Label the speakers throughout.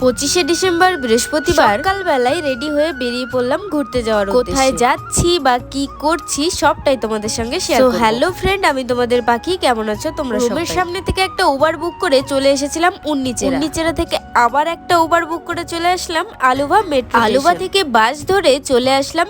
Speaker 1: 25শে December বৃহস্পতিবার সকালবেলায় ready হয়ে বেরিয়ে পড়লাম ঘুরতে যাওয়ার উদ্দেশ্যে। কোথায় যাচ্ছি বা কি করছি সবটাই তোমাদের সঙ্গে শেয়ার করব। হ্যালো ফ্রেন্ড, আমি তোমাদের পাখি, কেমন আছো তোমরা? রুমের সামনে থেকে একটা উবার বুক করে চলে এসেছিলাম উন্নিচেরা থেকে আবার একটা উবার বুক করে চলে আসলাম আলুভা মেট্রো। আলুভা থেকে বাস ধরে চলে আসলাম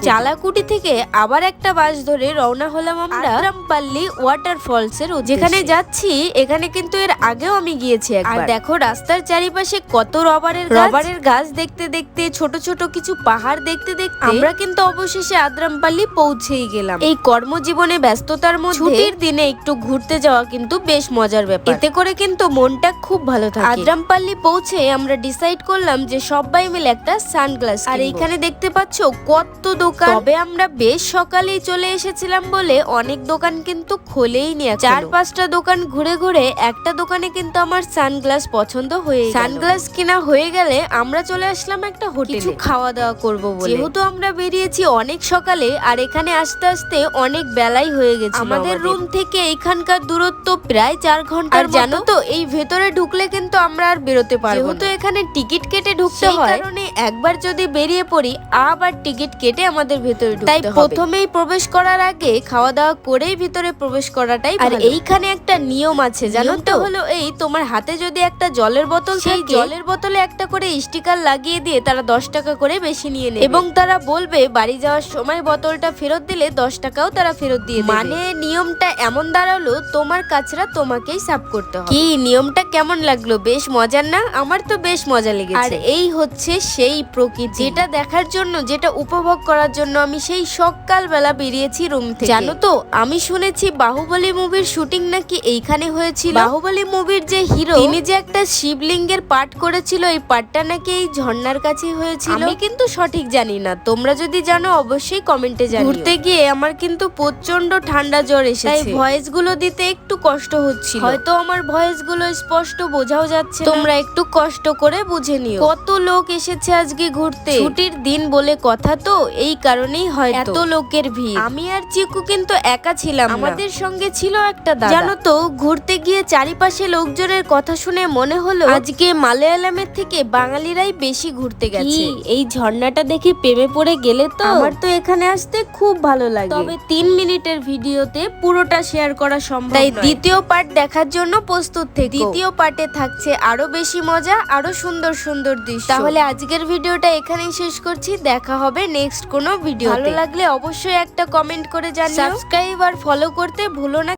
Speaker 1: চালাকুটি থেকে আবার একটা বাস ধরে রওনা হলাম আমরা আদ্রামপাল্লি ওয়াটারফলস এর। যেখানে যাচ্ছি এখানে কিন্তু এর আগেও আমি গিয়েছি একবার। আর দেখো রাস্তার চারিপাশে কত রবারের গাছ দেখতে দেখতে, ছোট ছোট কিছু পাহাড় দেখতে দেখতে আমরা কিন্তু অবশেষে আদ্রামপাল্লি পৌঁছেই গেলাম। এই কর্মজীবনে ব্যস্ততার মধ্যে ছুটির দিনে একটু ঘুরতে যাওয়া কিন্তু বেশ মজার ব্যাপার। এতে করে কিন্তু মনটা খুব ভালো থাকে। আদ্রামপাল্লি পৌঁছে আমরা ডিসাইড করলাম যে সবাই মিলে একটা সানগ্লাস। আর এইখানে দেখতে পাচ্ছ কত দোকান। তবে আমরা বেশ সকালেই চলে এসেছিলাম বলে অনেক দোকান কিন্তু খোলেই নি। 4-5টা দোকান ঘুরে ঘুরে একটা দোকানে কিন্তু আমার সানগ্লাস পছন্দ হয়ে গেল। সানগ্লাস কিনা হয়ে গেলে আমরা চলে আসলাম একটা হোটেলে কিছু খাওয়া দাওয়া করবো বলে। যেহেতু আমরা বেরিয়েছি অনেক সকালে আর এখানে আসতে আসতে অনেক বেলাই হয়ে গেছে। আমাদের রুম থেকে এখানকার দূরত্ব প্রায় 4 ঘন্টা। আর জানো তো এই ভেতরে ঢুকলে কিন্তু আমরা আর বেরোতে পারবো না। যেহেতু এখানে টিকিট কেটে ঢুকতে হয়, কারণে একবার যদি বেরিয়ে পড়ি আবার টিকিট কেটে আমাদের ভেতরে ঢুকতে হবে। তাই প্রথমেই প্রবেশ করার আগে খাওয়া দাওয়া করেই ভিতরে প্রবেশ করাটাই ভালো। আর এইখানে একটা নিয়ম আছে জানো তো, হলো এই তোমার হাতে যদি একটা জলের বোতল থাকে, জলের বোতলে একটা করে স্টিকার লাগিয়ে দিয়ে তারা 10 টাকা করে বেশি নিয়ে নেবে এবং তারা বলবে বাড়ি যাওয়ার সময় বোতলটা ফেরত দিলে 10 টাকাও তারা ফেরত দিয়ে দেবে। মানে নিয়মটা এমন দাঁড়ালো তোমার কাছরা তোমাকেই সাফ করতে হবে। কি নিয়মটা কেমন লাগলো? বেশ মজার না? আমার তো বেশ মজা লেগেছে। আর এই হচ্ছে সেই প্রকৃতি, যেটা দেখার জন্য, যেটা উপভোগ করার জন্য আমি সেই সকালবেলা বেরিয়েছি রুম থেকে। জানো তো আমি শুনেছি বাহুবলী মুভির শুটিং নাকি এইখানে হয়েছিল। বাহুবলী মুভির যে হিরো তিনি যে একটা শিবলিঙ্গের পাঠ করেছিল, এই পাঠটা নাকি এই ঝর্ণার কাছে হয়েছিল। আমি কিন্তু সঠিক জানি না, তোমরা যদি জানো অবশ্যই কমেন্টে জানিও। ঘুরতে গিয়ে আমার কিন্তু প্রচন্ড ঠান্ডা জ্বর এসেছে, তাই ভয়েস গুলো দিতে একটু কষ্ট হচ্ছিল। হয়তো আমার ভয়েস গুলো স্পষ্ট বোঝাও যাচ্ছে, তোমরা একটু কষ্ট করে বুঝে নিও। কত লোক এসেছে আজকে ঘুরতে, ছুটির দিন বলে কথা তো, এই কারণেই হয়তো এত লোকের ভিড়। আমি আর চিকু কিন্তু একা ছিলাম, আমাদের সঙ্গে ছিল একটা দাদা। জানো তো ঘুরতে গিয়ে চারিপাশে লোকজনের কথা শুনে মনে হলো আজকে মালায়ালামের থেকে বাঙালিরাই বেশি ঘুরতে গেছে। এই ঝর্ণাটা দেখে প্রেমে পড়ে গেলে তো আমার তো এখানে আসতে খুব ভালো লাগে। তবে 3 মিনিটের ভিডিওতে পুরোটা শেয়ার করা সম্ভব নয়, তাই দ্বিতীয় পার্ট দেখার জন্য প্রস্তুত থেকো। দ্বিতীয় পার্টে থাকছে আরো বেশি মজা, আরো সুন্দর সুন্দর দৃশ্য। তাহলে আজকের ভিডিওটা এখানেই শেষ করছি, দেখা হবে নেক্সট কোনো ভিডিও। ভালো লাগলে অবশ্যই একটা কমেন্ট করে জানিও, সাবস্ক্রাইব আর ফলো করতে ভুলো না।